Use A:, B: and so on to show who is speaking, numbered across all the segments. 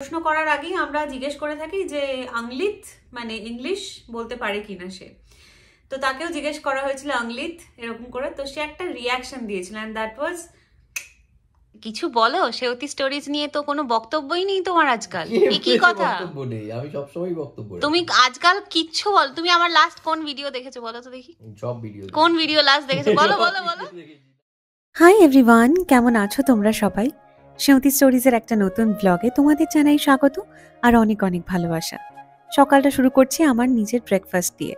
A: প্রশ্ন করার আগেই আমরা জিজ্ঞেস করে থাকি যে আংলিত মানে ইংলিশ বলতে পারে কিনা সে। তো তাকেও জিজ্ঞেস করা হয়েছিল আংলিত এরকম করে, তো সে একটা রিয়াকশন দিয়েছিল এন্ড দ্যাট ওয়াজ কিছু বলো। সেওতি স্টোরিজ নিয়ে তো কোনো বক্তব্যই নেই তোমার আজকাল, এই কি কথা?
B: বক্তব্য নেই, আমি সব সময় বক্তব্য রাখি।
A: তুমি আজকাল কিচ্ছু বল। তুমি আমার লাস্ট কোন ভিডিও দেখেছো বলো তো দেখি?
B: সব ভিডিও।
A: কোন ভিডিও লাস্ট দেখেছো বলো বলো বলো।
C: হাই এভরিওয়ান, কেমন আছো তোমরা সবাই? সেওতি স্টোরিজের একটা নতুন ব্লগে তোমাদের জানাই স্বাগত আর অনেক অনেক ভালোবাসা। সকালটা শুরু করছি আমার নিজের ব্রেকফাস্ট দিয়ে।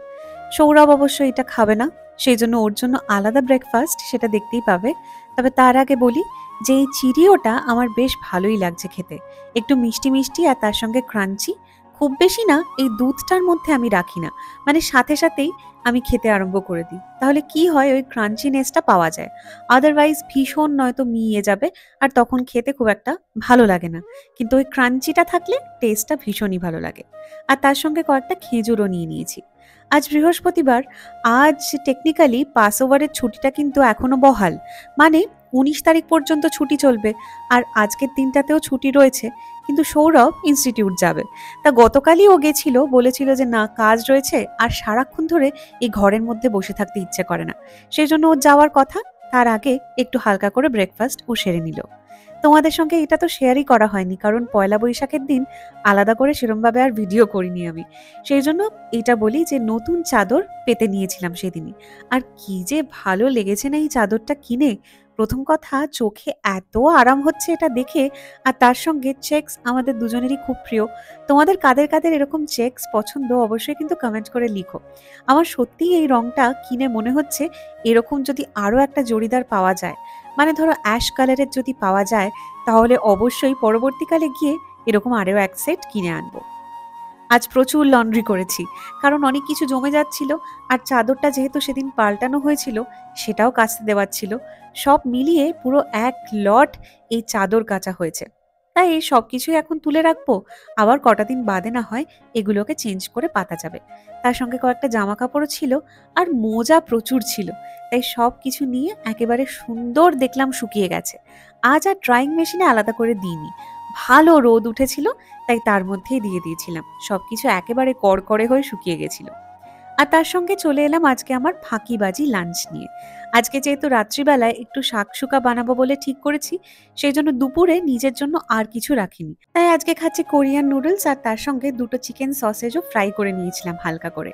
C: সৌরভ অবশ্য এটা খাবে না, সেই জন্য ওর জন্য আলাদা ব্রেকফাস্ট, সেটা দেখতেই পাবে। তবে তার আগে বলি যে এই চিরিওটা আমার বেশ ভালোই লাগছে খেতে, একটু মিষ্টি মিষ্টি আর তার সঙ্গে ক্রাঞ্চি। খুব বেশি না, এই দুধটার মধ্যে আমি রাখি না, মানে সাথে সাথেই আমি খেতে আরম্ভ করে দিই। তাহলে কি হয়, ওই ক্রাঞ্চিনেসটা পাওয়া যায়। আদারওয়াইজ ভীষণ নয়তো মিইয়ে যাবে আর তখন খেতে খুব একটা ভালো লাগে না। কিন্তু ওই ক্রাঞ্চিটা থাকলে টেস্টটা ভীষণই ভালো লাগে। আর তার সঙ্গে কয়েকটা খেজুরও নিয়ে নিয়েছি। আজ বৃহস্পতিবার, আজ টেকনিক্যালি পাস ওভারের ছুটিটা কিন্তু এখনো বহাল, মানে 19 তারিখ পর্যন্ত ছুটি চলবে। আর আজকের দিনটাতেও ছুটি রয়েছে, কিন্তু সৌরভ ইনস্টিটিউট যাবে। তা গতকালই ও গেছিল, বলেছিল যে না কাজ রয়েছে আর সারাক্ষণ ধরে এই ঘরের মধ্যে বসে থাকতে ইচ্ছে করে না, সেই জন্য ও যাওয়ার কথা। তার আগে একটু হালকা করে ব্রেকফাস্ট ও সেরে নিল। তোমাদের সঙ্গে এটা তো শেয়ারই করা হয়নি, কারণ পয়লা বৈশাখের দিন আলাদা করে সেরমভাবে আর ভিডিও করিনি আমি। সেই জন্য এটা বলি যে নতুন চাদর পেতে নিয়েছিলাম সেদিনই, আর কি যে ভালো লেগেছে না এই চাদরটা কিনে। প্রথম কথা, চোখে এত আরাম হচ্ছে এটা দেখে, আর তার সঙ্গে চেকস আমাদের দুজনেরই খুব প্রিয়। তোমাদের কাদের কাদের এরকম চেকস পছন্দ অবশ্যই কিন্তু কমেন্ট করে লিখো। আমার সত্যিই এই রংটা কিনে মনে হচ্ছে এরকম যদি আরও একটা জরিদার পাওয়া যায়, মানে ধরো অ্যাশ কালারের যদি পাওয়া যায়, তাহলে অবশ্যই পরবর্তীকালে গিয়ে এরকম আরও এক সেট কিনে আনবো। আজ প্রচুর লন্ড্রি করেছি, কারণ অনেক কিছু জমে যাচ্ছিল, আর চাদরটা যেহেতু সেদিন পাল্টানো হয়েছিল সেটাও কাচতে দেওয়ার ছিল। সব মিলিয়ে পুরো এক লট এই চাদর কাচা হয়েছে। তাই এই সব কিছুই এখন তুলে রাখবো, আবার কটা দিন বাদে না হয় এগুলোকে চেঞ্জ করে পাতা যাবে। তার সঙ্গে কয়েকটা জামা কাপড়ও ছিল, আর মোজা প্রচুর ছিল। তাই সব কিছু নিয়ে একেবারে সুন্দর দেখলাম শুকিয়ে গেছে। আজ আর ড্রাইং মেশিনে আলাদা করে দিইনি, ভালো রোদ উঠেছিল তাই তার মধ্যেই দিয়ে দিয়েছিলাম। সবকিছু একেবারে কড়কড়ে হয়ে শুকিয়ে গেছিল। আর তার সঙ্গে চলে এলাম আজকে আমার ফাঁকিবাজি লাঞ্চ নিয়ে। আজকে যেহেতু রাত্রিবেলায় একটু শাকশুকা বানাবো বলে ঠিক করেছি, সেই জন্য দুপুরে নিজের জন্য আর কিছু রাখিনি। তাই আজকে খাচ্ছি কোরিয়ান নুডলস, আর তার সঙ্গে দুটো চিকেন সসেজও ফ্রাই করে নিয়েছিলাম হালকা করে।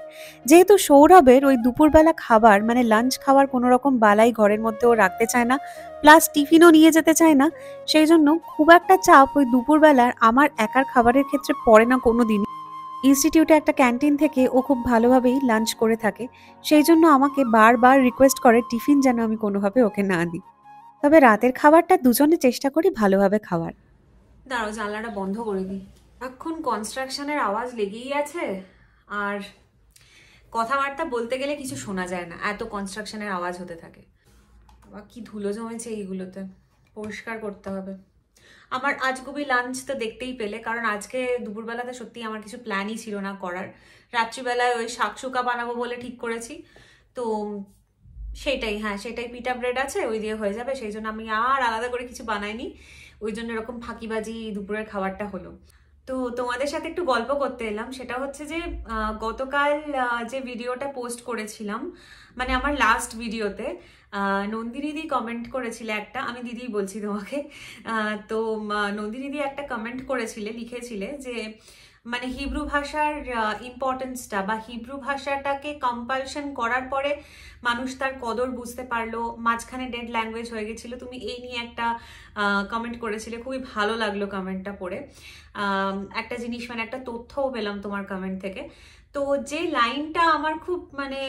C: যেহেতু সৌরভের ওই দুপুরবেলা খাবার মানে লাঞ্চ খাওয়ার কোনো রকম বালাই ঘরের মধ্যেও রাখতে চায় না, প্লাস টিফিনও নিয়ে যেতে চায় না, সেই জন্য খুব একটা চাপ ওই দুপুরবেলার আমার একার খাবারের ক্ষেত্রে পড়ে না কোনো দিন। ইনস্টিটিউটে একটা ক্যান্টিন থেকে ও খুব ভালোভাবেই লাঞ্চ করে থাকে, সেই জন্য আমাকে বারবার রিকোয়েস্ট করে টিফিন যেন আমি কোনোভাবে ওকে না দিই। তবে রাতের খাবারটা দুজনে চেষ্টা করি ভালোভাবে খাওয়ার।
A: দাঁড়াও, জানলাটা বন্ধ করে দিই। এখন কনস্ট্রাকশনের আওয়াজ লেগেই আছে, আর কথাবার্তা বলতে গেলে কিছু শোনা যায় না, এত কনস্ট্রাকশনের আওয়াজ হতে থাকে। আবার কি ধুলো জমেছে এইগুলোতে, পরিষ্কার করতে হবে। আমার আজগুবি লাঞ্চ তো দেখতেই পেলে, কারণ আজকে দুপুরবেলাতে সত্যি আমার কিছু প্ল্যানই ছিল না করার। রাত্রিবেলায় ওই শাকশুকা বানাবো বলে ঠিক করেছি, তো সেটাই, হ্যাঁ সেটাই, পিটা ব্রেড আছে ওই দিয়ে হয়ে যাবে, সেই জন্য আমি আর আলাদা করে কিছু বানাইনি। ওই জন্য এরকম ফাঁকিবাজি দুপুরের খাবারটা হলো। তো তোমাদের সাথে একটু গল্প করতে এলাম, সেটা হচ্ছে যে গতকাল যে ভিডিওটা পোস্ট করেছিলাম, মানে আমার লাস্ট ভিডিওতে নন্দিনীদি কমেন্ট করেছিলে একটা, আমি দিদিই বলছি তোমাকে। তো নন্দিনীদি একটা কমেন্ট করেছিলে, লিখেছিলে যে মানে হিব্রু ভাষার ইম্পর্টেন্সটা বা হিব্রু ভাষাটাকে কম্পালশন করার পরে মানুষ তার কদর বুঝতে পারলো, মাঝখানে ডেড ল্যাঙ্গুয়েজ হয়ে গেছিল। তুমি এই নিয়ে একটা কমেন্ট করেছিলে, খুবই ভালো লাগলো কমেন্টটা পড়ে। একটা জিনিস মানে একটা তথ্যও পেলাম তোমার কমেন্ট থেকে। তো যে লাইনটা আমার খুব মানে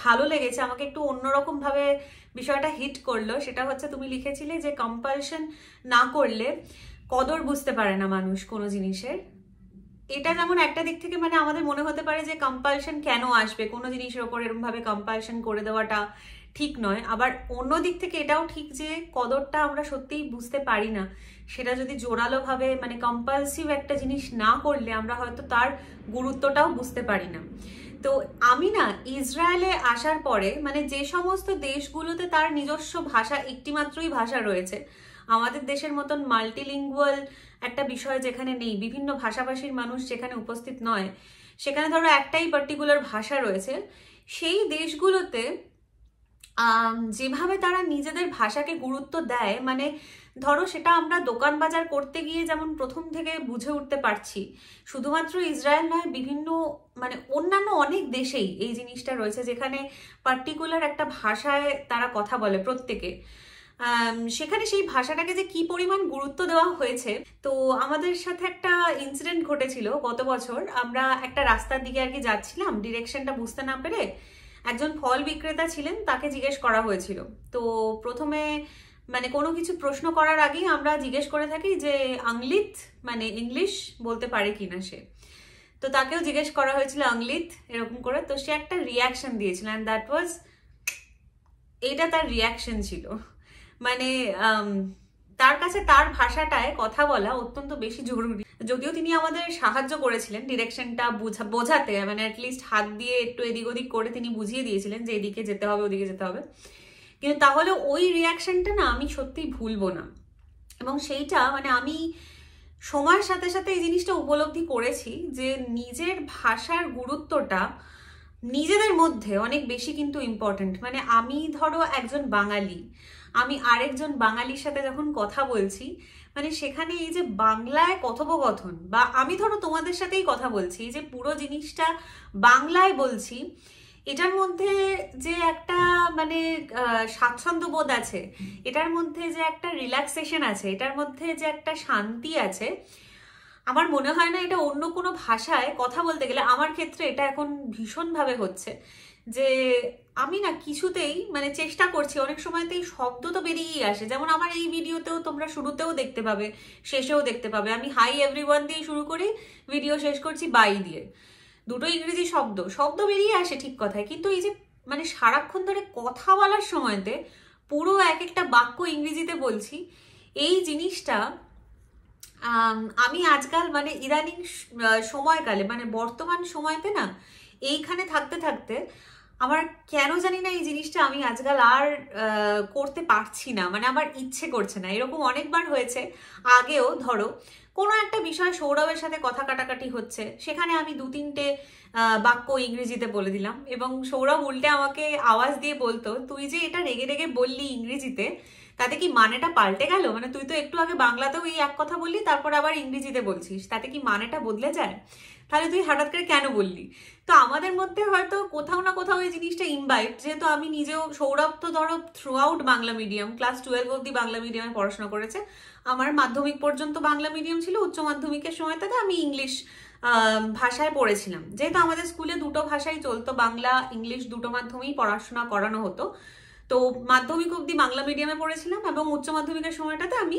A: ভালো লেগেছে, আমাকে একটু অন্যরকম ভাবে বিষয়টা হিট করলো, সেটা হচ্ছে তুমি লিখেছিলে যে কম্পালশন না করলে কদর বুঝতে পারে না মানুষ কোনো জিনিসের। এটা যেমন একটা দিক থেকে মানে আমাদের মনে হতে পারে যে কম্পালশন কেন আসবে, কোনো জিনিসের ওপর এরকম ভাবে কম্পালশন করে দেওয়াটা ঠিক নয়। আবার অন্য দিক থেকে এটাও ঠিক যে কদরটা আমরা সত্যিই বুঝতে পারি না, সেটা যদি জোরালো ভাবে মানে কম্পালসিভ একটা জিনিস না করলে আমরা হয়তো তার গুরুত্বটাও বুঝতে পারি না। তো আমি না ইসরায়েলে আসার পরে মানে যে সমস্ত দেশগুলোতে তার নিজস্ব ভাষা, একটি মাত্রই ভাষা রয়েছে, আমাদের দেশের মতন মাল্টিলিঙ্গুয়াল একটা বিষয় যেখানে নেই, বিভিন্ন ভাষাভাষীর মানুষ যেখানে উপস্থিত নয়, সেখানে ধরো একটাই পার্টিকুলার ভাষা রয়েছে, সেই দেশগুলোতে যেভাবে তারা নিজেদের ভাষাকে গুরুত্ব দেয়, মানে ধরো সেটা আমরা দোকান বাজার করতে গিয়ে যেমন প্রথম থেকে বুঝে উঠতে পারছি, শুধুমাত্র ইসরায়েল নয়, বিভিন্ন মানে অন্যান্য অনেক দেশেই এই জিনিসটা রয়েছে, যেখানে পার্টিকুলার একটা ভাষায় তারা কথা বলে প্রত্যেকে। সেখানে সেই ভাষাটাকে যে কি পরিমাণ গুরুত্ব দেওয়া হয়েছে। তো আমাদের সাথে একটা ইনসিডেন্ট ঘটেছিল গত বছর, আমরা একটা রাস্তার দিকে আর কি যাচ্ছিলাম, ডিরেকশনটা বুঝতে না পেরে একজন ফল বিক্রেতা ছিলেন, তাকে জিজ্ঞেস করা হয়েছিল। তো প্রথমে মানে কোনো কিছু প্রশ্ন করার আগেই আমরা জিজ্ঞেস করে থাকি যে আংলিত মানে ইংলিশ বলতে পারে কিনা সে। তো তাকেও জিজ্ঞেস করা হয়েছিল আংলিত এরকম করে, তো সে একটা রিয়াকশন দিয়েছিল, অ্যান্ড দ্যাট ওয়াজ, এইটা তার রিয়াকশন ছিল। মানে তার কাছে তার ভাষাটায় কথা বলা অত্যন্ত বেশি জরুরি। যদিও তিনি আমাদের সাহায্য করেছিলেন ডিরেকশনটা বোঝাতে, মানে অ্যাটলিস্ট হাত দিয়ে একটু এদিক ওদিক করে তিনি বুঝিয়ে দিয়েছিলেন যে এদিকে যেতে হবে ওদিকে যেতে হবে, কিন্তু তাহলে ওই রিয়াকশনটা না আমি সত্যিই ভুলবো না। এবং সেইটা মানে আমি সময়ের সাথে সাথে এই জিনিসটা উপলব্ধি করেছি যে নিজের ভাষার গুরুত্বটা নিজেদের মধ্যে অনেক বেশি কিন্তু ইম্পর্টেন্ট। মানে আমি ধরো একজন বাঙালি, আমি আরেকজন বাঙালির সাথে যখন কথা বলছি, মানে সেখানে এই যে বাংলায় কথোপকথন, বা আমি ধরো তোমাদের সাথেই কথা বলছি, যে পুরো জিনিসটা বাংলায় বলছি, এটার মধ্যে যে একটা মানে স্বাচ্ছন্দ্য বোধ আছে, এটার মধ্যে যে একটা রিল্যাক্সেশন আছে, এটার মধ্যে যে একটা শান্তি আছে, আমার মনে হয় না এটা অন্য কোনো ভাষায় কথা বলতে গেলে, আমার ক্ষেত্রে এটা এখন ভীষণভাবে হচ্ছে যে আমি না কিছুতেই মানে চেষ্টা করছি, অনেক সময়তেই শব্দ তো বেরিয়েই আসে, যেমন আমার এই ভিডিওতেও তোমরা শুরুতেও দেখতে পাবে, শেষেও দেখতে পাবে, আমি হাই এভরিওয়ান দিয়ে শুরু করি, ভিডিও শেষ করছি বাই দিয়ে, দুটো ইংরেজি শব্দ বেরিয়ে আসে ঠিক কথায়, কিন্তু এই যে মানে সারাক্ষণ ধরে কথা বলার সময়তে পুরো এক একটা বাক্য ইংরেজিতে বলছি, এই জিনিসটা আমি আজকাল মানে ইদানিং সময়কালে মানে বর্তমান সময়তে না এইখানে থাকতে থাকতে আমার কেন জানি না এই জিনিসটা আমি আজকাল আর করতে পারছি না, মানে আমার ইচ্ছে করছে না। এরকম অনেকবার হয়েছে আগেও, ধরো কোনো একটা বিষয় সৌরভের সাথে কথা কাটাকাটি হচ্ছে, সেখানে আমি 2-3টে বাক্য ইংরেজিতে বলে দিলাম, এবং সৌরভ উল্টে আমাকে আওয়াজ দিয়ে বলতো, তুই যে এটা রেগে রেগে বললি ইংরেজিতে, তাতে কি মানেটা পাল্টে গেল? মানে তুই তো একটু আগে বাংলাতেও এই এক কথা বললি, তারপর আবার ইংরেজিতে বলছিস, তাতে কি মানেটা বদলে যায়? তাহলে তুই হঠাৎ করে কেন বললি? তো আমাদের মধ্যে হয়তো কোথাও না কোথাও এই জিনিসটা ইনভাইট, যেহেতু আমি নিজেও, সৌরভ তো ধরো through out Bangla medium, class 12 অব্দি বাংলা মিডিয়ামে পড়াশোনা করেছে, আমার মাধ্যমিক পর্যন্ত বাংলা মিডিয়াম ছিল, উচ্চ মাধ্যমিকের সময়টাতে আমি ইংলিশ ভাষায় পড়েছিলাম, যেহেতু আমাদের স্কুলে দুটো ভাষাই চলতো, বাংলা ইংলিশ দুটো মাধ্যমেই পড়াশোনা করানো হতো। তো মাধ্যমিক অবধি বাংলা মিডিয়ামে পড়েছিলাম, এবং উচ্চ মাধ্যমিকের সময়টাতে আমি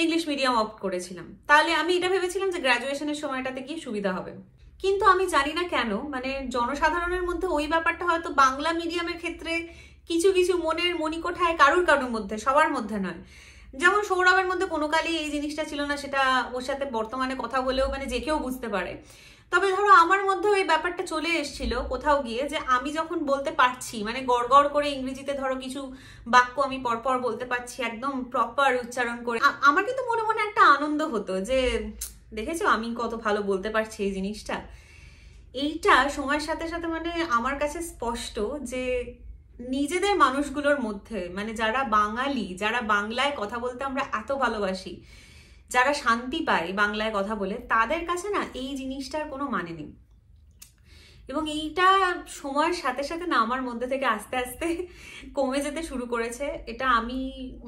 A: ইংলিশ মিডিয়াম অপ্ট করেছিলাম। তাহলে আমি এটা ভেবেছিলাম যে গ্র্যাজুয়েশনের সময়টাতে গিয়ে সুবিধা হবে, কিন্তু আমি জানি না কেন মানে জনসাধারণের মধ্যে ওই ব্যাপারটা হয়তো বাংলা মিডিয়ামের ক্ষেত্রে কিছু কিছু মনের মণিকোঠায় কারুর মধ্যে, সবার মধ্যে নয়। যেমন সৌরভের মধ্যে কোনো কালই এই জিনিসটা ছিল না, সেটা ওর সাথে বর্তমানে কথা বলেও মানে যে কেউ বুঝতে পারে। তবে ধরো আমার মধ্যেও এই ব্যাপারটা চলে এসেছিল কোথাও গিয়ে, যে আমি যখন বলতে পারছি মানে গড়গড় করে ইংরেজিতে ধরো কিছু বাক্য আমি পরপর বলতে পারছি একদম প্রপার উচ্চারণ করে, আমার কিন্তু মনে মনে একটা আনন্দ হতো যে দেখেছো আমি কত ভালো বলতে পারছি এই জিনিসটা। এইটা সময়ের সাথে সাথে মানে আমার কাছে স্পষ্ট যে নিজেদের মানুষগুলোর মধ্যে, মানে যারা বাঙালি, যারা বাংলায় কথা বলতে আমরা এত ভালোবাসি, যারা শান্তি পায় বাংলায় কথা বলে, তাদের কাছে না এই জিনিসটার কোনো মানে নেই। এবং এইটা সময়ের সাথে সাথে না আমার মধ্যে থেকে আস্তে আস্তে কমে যেতে শুরু করেছে। এটা আমি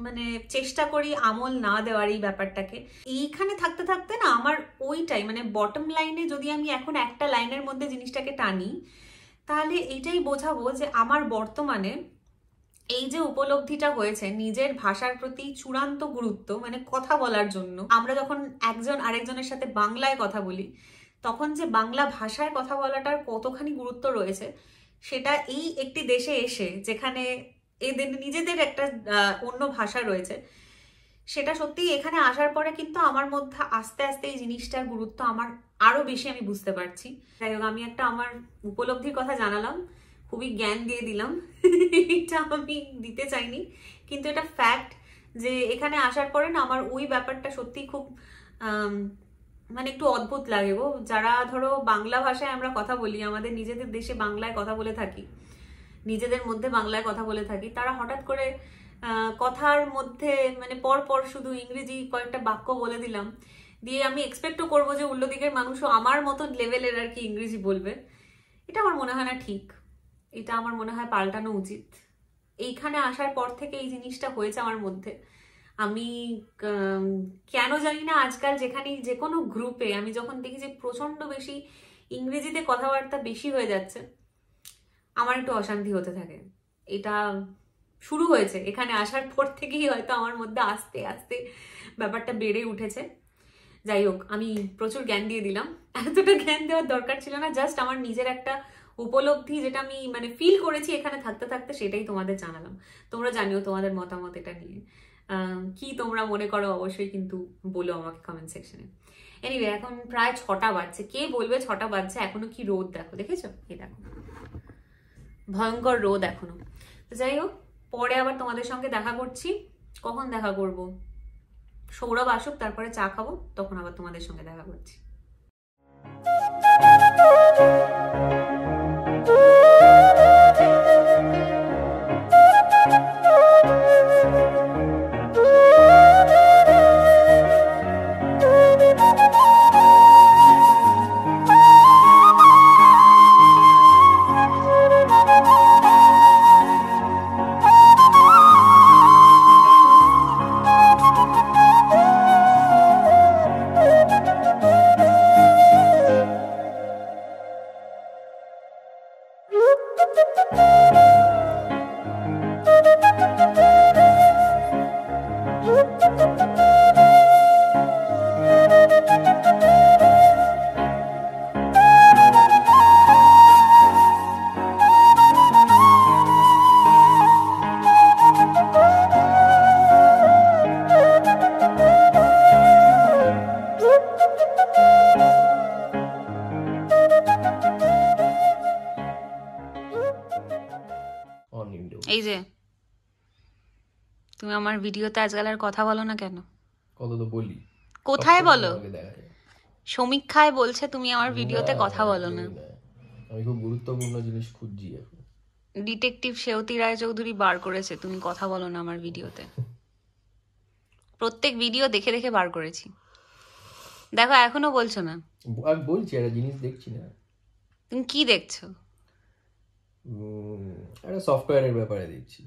A: মানে চেষ্টা করি আমল না দেওয়ার এই ব্যাপারটাকে। এইখানে থাকতে থাকতে না আমার ওইটাই মানে বটম লাইনে যদি আমি এখন একটা লাইনের মধ্যে জিনিসটাকে টানি, তাহলে এইটাই বোঝাবো যে আমার বর্তমানে এই যে উপলব্ধিটা হয়েছে নিজের ভাষার প্রতি চূড়ান্ত গুরুত্ব, মানে কথা বলার জন্য আমরা যখন একজন আরেকজনের সাথে বাংলায় কথা বলি, তখন যে বাংলা ভাষায় কথা বলাটার কতখানি গুরুত্ব রয়েছে, সেটা এই একটি দেশে এসে যেখানে এদের নিজেদের একটা অন্য ভাষা রয়েছে, সেটা সত্যি এখানে আসার পরে কিন্তু আমার মধ্যে আস্তে আস্তে এই জিনিসটার গুরুত্ব আমার আরো বেশি আমি বুঝতে পারছি। যাই হোক, আমি একটা আমার উপলব্ধির কথা জানালাম, খুবই জ্ঞান দিয়ে দিলাম, এটা আমি দিতে চাইনি, কিন্তু এটা ফ্যাক্ট যে এখানে আসার পরে না আমার ওই ব্যাপারটা সত্যি খুব মানে একটু অদ্ভুত লাগে গো। যারা ধরো বাংলা ভাষায় আমরা কথা বলি, আমাদের নিজেদের দেশে বাংলায় কথা বলে থাকি, নিজেদের মধ্যে বাংলায় কথা বলে থাকি, তারা হঠাৎ করে কথার মধ্যে মানে পর পর শুধু ইংরেজি কয়েকটা বাক্য বলে দিলাম, দিয়ে আমি এক্সপেক্টও করবো যে অন্য দিকের মানুষও আমার মতো লেভেলের আর কি ইংরেজি বলবে। এটা আমার মনে হয় না ঠিক, এটা আমার মনে হয় পাল্টানো উচিত। এইখানে আসার পর থেকে এই জিনিসটা হয়েছে আমার মধ্যে। আমি কেন জানি না আজকাল যেখানে যে কোনো গ্রুপে আমি যখন দেখি যে প্রচন্ড বেশি ইংরেজিতে কথাবার্তা বেশি হয়ে যাচ্ছে, আমার একটু অশান্তি হতে থাকে। এটা শুরু হয়েছে এখানে আসার পর থেকেই, হয়তো আমার মধ্যে আস্তে আস্তে ব্যাপারটা বেড়ে উঠেছে। যাই হোক, আমি প্রচুর জ্ঞান দিয়ে দিলাম, এতটা জ্ঞান দেওয়ার দরকার ছিল না। জাস্ট আমার নিজের একটা উপলব্ধি, যেটা আমি মানে ফিল করেছি এখানে থাকতে থাকতে, সেটাই তোমাদের জানালাম। তোমরা জানিও তোমাদের মতামত এটা নিয়ে, কি তোমরা মনে করো অবশ্যই কিন্তু বলো আমাকে কমেন্ট সেকশনে। এনিওয়ে, এখন প্রায় 6টা বাজছে। কে বলবে 6টা বাজছে? এখনো কি রোদ দেখো, দেখেছো? এই দেখো, ভয়ঙ্কর রোদ এখনো। তো যাই হোক, পরে আবার তোমাদের সঙ্গে দেখা করছি। কখন দেখা করব? সৌরভ আসুক, তারপরে চা খাবো, তখন আবার তোমাদের সঙ্গে দেখা করছি। এই যে তুমি আমার ভিডিওতে আজকাল আর কথা বলো না কেন?
B: কত তো বলি,
A: কোথায় বলো? সমীক্ষায় বলছে তুমি আমার ভিডিওতে কথা বলো না।
B: আমি খুব গুরুত্বপূর্ণ জিনিস খুঁজছি এখন।
A: ডিটেকটিভ সেবতী রায়চৌধুরী বার করেছে তুমি কথা বলো না আমার ভিডিওতে। প্রত্যেক ভিডিও দেখে দেখে বার করেছি, দেখো এখনো বলছো না।
B: আমি বলছি একটা জিনিস দেখছি না।
A: তুমি কি দেখছো?
B: একটা সফটওয়্যারের ব্যাপারে দেখছি।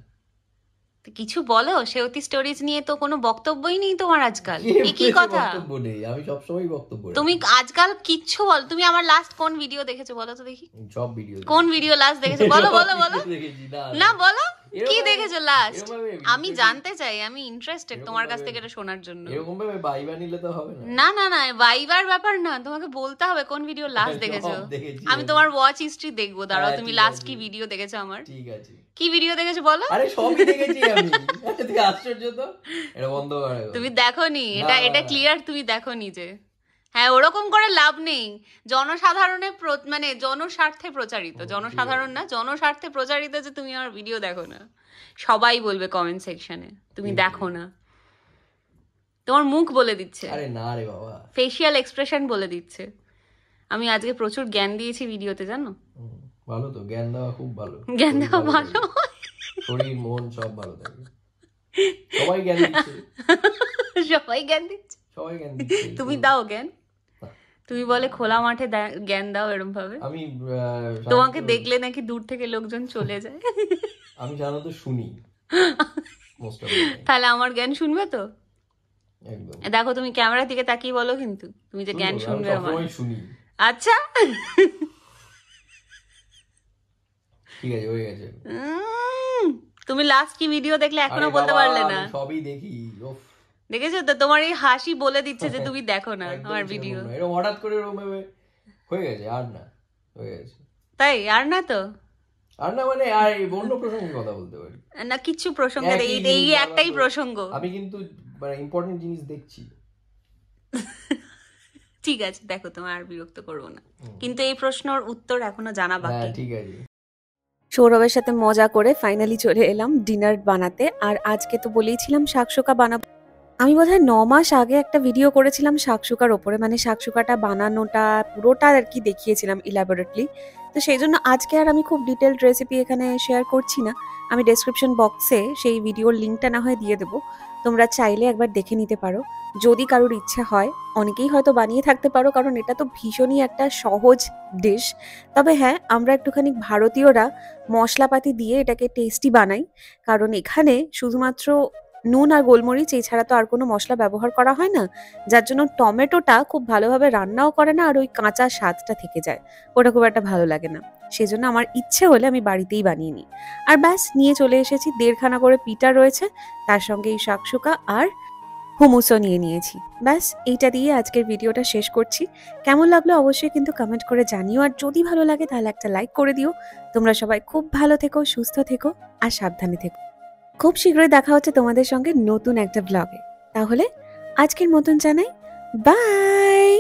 A: কিছু বলো। সেবতী স্টোরিজ নিয়ে তো কোনো বক্তব্যই নেই তোমার আজকাল। কি কথা?
B: বক্তব্য নেই, আমি সবসময় বক্তব্য।
A: তুমি আজকাল কিচ্ছু বল। তুমি আমার লাস্ট কোন ভিডিও দেখেছো বলো তো দেখি?
B: সব ভিডিও।
A: কোন ভিডিও লাস্ট দেখেছো বলো বলো বলো। না বলো, কি দেখেছো লাস্ট? আমি জানতে চাই, আমি ইন্টারেস্টেড তোমার কাছ থেকে এটা শোনার জন্য।
B: এরকম ভাবে বাইবা নিলে তো হবে না।
A: না না না, বাইবার ব্যাপার না, তোমাকে বলতে হবে কোন ভিডিও লাস্ট দেখেছো। আমি তোমার ওয়াচ হিস্ট্রি দেখবো, দাঁড়াও। তুমি লাস্ট কি ভিডিও দেখেছো আমার? ঠিক আছে, কি ভিডিও দেখেছো বলো?
B: আরে সবই দেখেছি আমি। তুই আশ্চর্য তো, এটা বন্ধ করে।
A: তুমি দেখোনি? এটা ক্লিয়ার তুমি দেখোনি যে। হ্যাঁ, ওরকম করে লাভ নেই। জনসাধারণের মানে জনস্বার্থে প্রচারিত, জনসাধারণ না, জনস্বার্থে প্রচারিত যে তুমি আমার ভিডিও দেখো না। সবাই বলবে কমেন্ট সেকশনে তুমি দেখো না। তোমার মুখ বলে দিচ্ছে।
B: আরে না রে বাবা,
A: ফেশিয়াল এক্সপ্রেশন বলে দিচ্ছে। আমি আজকে প্রচুর জ্ঞান দিয়েছি ভিডিওতে, জানো?
B: ভালো তো, জ্ঞান দেওয়া খুব ভালো।
A: জ্ঞান দেওয়া ভালো,
B: শরীর মন সব ভালো থাকে। সবাই জ্ঞান দিচ্ছে,
A: সবাই জ্ঞান দিচ্ছে,
B: সবাই জ্ঞান দিচ্ছে।
A: তুমি দাও জ্ঞান? তুমি বলে খোলা মাঠে জ্ঞান দাও এরকম ভাবে।
B: আমি
A: তোমাকে দেখলে নাকি দূর থেকে লোকজন চলে যায়।
B: আমি সাধারণত শুনি।
A: তাহলে আমার জ্ঞান শুনবে তো?
B: একদম।
A: দেখো, তুমি ক্যামেরার দিকে তাকিয়ে বলো কিন্তু তুমি যে জ্ঞান শুনবে আমার।
B: শুনি।
A: আচ্ছা,
B: ঠিক আছে, হয়ে গেছে।
A: তুমি লাস্ট কি ভিডিও দেখলে এখনো বলতে পারলে না?
B: সবই দেখি।
A: দেখেছো তো, তোমার এই হাসি বলে দিচ্ছে যে তুমি দেখো না আমার ভিডিও।
B: এরকম হঠাৎ করে এরকম ভাবে হয়ে গেছে, আর না, হয়ে গেছে।
A: তাই আর না তো,
B: আর না মানে আর অন্য প্রসঙ্গে কথা বলতে পারি
A: না, কিছু প্রসঙ্গে এই একটাই প্রসঙ্গ।
B: আমি কিন্তু মানে ইম্পর্টেন্ট জিনিস দেখছি।
A: ঠিক আছে, দেখো, তোমার আর বিরক্ত করবো না, কিন্তু এই প্রশ্নের উত্তর এখনো জানা বাকি।
B: ঠিক আছে।
C: সৌরভের সাথে মজা করে ফাইনালি চলে এলাম ডিনার বানাতে। আর আজকে তো বলেইছিলাম শাকসুকা বানাবো। আমি বোধহয় 9 মাস আগে একটা ভিডিও করেছিলাম শাকসুকার ওপরে, মানে শাকসুকাটা বানানোটা পুরোটা আর কি দেখিয়েছিলাম ইলাবোরেটলি। তো সেই জন্য আজকে আর আমি খুব ডিটেলড রেসিপি এখানে শেয়ার করছি না। আমি ডেসক্রিপশন বক্সে সেই ভিডিওর লিঙ্কটা না হয় দিয়ে দেবো, তোমরা চাইলে একবার দেখে নিতে পারো যদি কারোর ইচ্ছে হয়। অনেকেই হয়তো বানিয়ে থাকতে পারো, কারণ এটা তো ভীষণই একটা সহজ ডিশ। তবে হ্যাঁ, আমরা একটুখানি ভারতীয়রা মশলাপাতি দিয়ে এটাকে টেস্টি বানাই, কারণ এখানে শুধুমাত্র নুন আর গোলমরিচ এছাড়া তো আর কোনো মশলা ব্যবহার করা হয় না, যার জন্য টমেটোটা খুব ভালোভাবে রান্নাও করে না, আর ওই কাঁচা স্বাদটা থেকে যায়, ওটা খুব একটা ভালো লাগে না। সেজন্য আমার ইচ্ছে হলে আমি বাড়িতেই বানিয়ে নিই। আর ব্যাস নিয়ে চলে এসেছি 1.5খানা করে পিঠা রয়েছে, তার সঙ্গে এই শাকসুকা আর হুমুসও নিয়ে নিয়েছি। ব্যাস এইটা দিয়ে আজকের ভিডিওটা শেষ করছি। কেমন লাগলো অবশ্যই কিন্তু কমেন্ট করে জানিও, আর যদি ভালো লাগে তাহলে একটা লাইক করে দিও। তোমরা সবাই খুব ভালো থেকো, সুস্থ থেকো আর সাবধানে থেকো। খুব শীঘ্রই দেখা হচ্ছে তোমাদের সঙ্গে নতুন একটা ব্লগে। তাহলে আজকের মতন জানাই বাই।